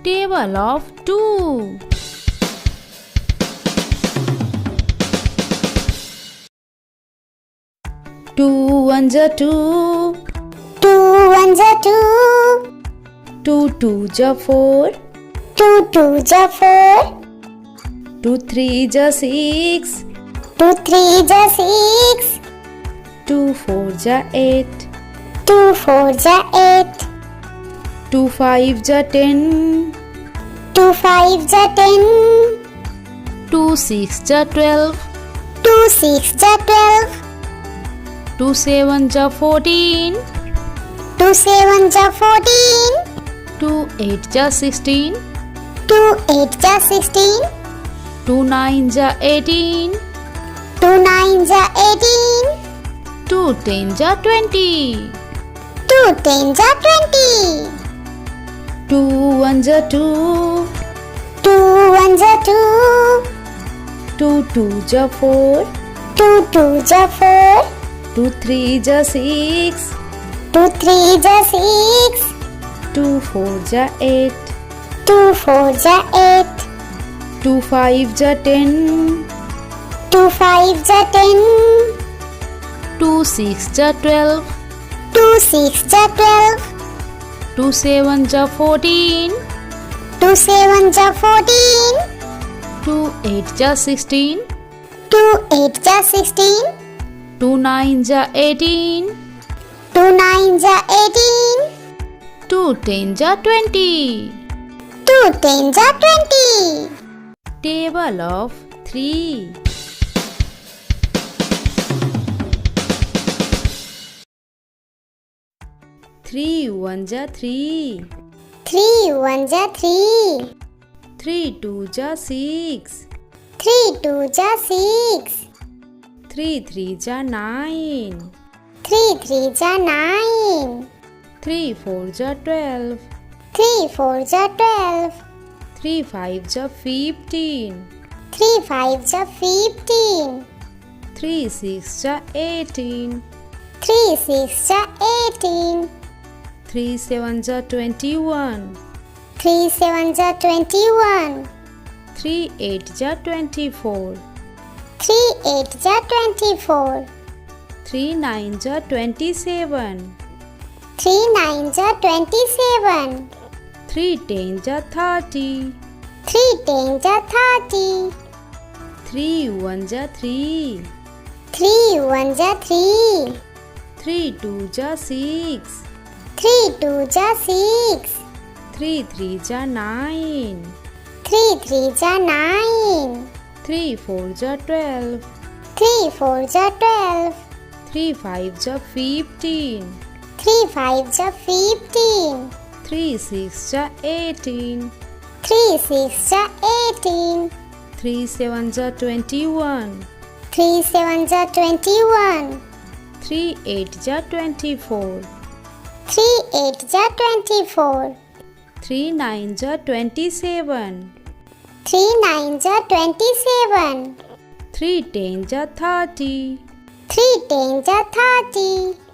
Table of 2. 2 ones are 2. 2 ones are 2. 2 twos are 4. 2 twos are 4. 2 threes are 6. 2 threes are 6. 2 fours are 8. 2 fours are 8. 2 fives are 10. 2 fives are 10. 2 sixes are 12. 2 sixes are 12. 2 sevens are 14. 2 sevens are 14. 2 eights are 16. 2 eights are 16. 2 nines are 18. 2 nines are 18. 2 tens are 20. 2 tens are 20. 2 ones are 2. 2 ones are 2. 2 twos are 4. 2 twos are 4. 2 threes are 6. 2 threes are 6. 2 fours are 8. 2 fours are 8. 2 fives are 10. 2 fives are 10. 2 sixes are 12. 2 sixes are 12. 2 sevens are 14. 2 sevens are 14. 2 eights are 16. 2 eights are 16. 2 nines are 18. 2 nines are 18. 2 tens are 20. 2 tens are 20. Table of 3. 3 ones are 3. 3 ones are 3. 3 twos are 6. 3 twos are 6. 3 threes are 9. 3 threes are 9. 3 fours are 12. 3 fours are 12. 3 fives are 15. 3 fives are 15. 3 sixes are 18. 3 sixes are 18. 3 sevens are 21. 3 sevens are 21. 3 eights are 24. 3 eights are 24. 3 nines are 27. 3 nines are 27. 3 tens are 30. 3 tens are 30. 3 ones are 3. 3 ones are 3. 3 twos are 6. 3 twos are 6. 3 threes are 9. 3 threes are 9. 3 fours are 12. 3 fours are 12. 3 fives are 15. 3 fives are 15. 3 sixes are 18. 3 sixes are 18. 3 sevens are 21. 3 sevens are 21. 3 eights are 24. 3 eights are 24. 3 nines are 27. 3 nines are 27. 3 tens are 30. 3 tens are 30.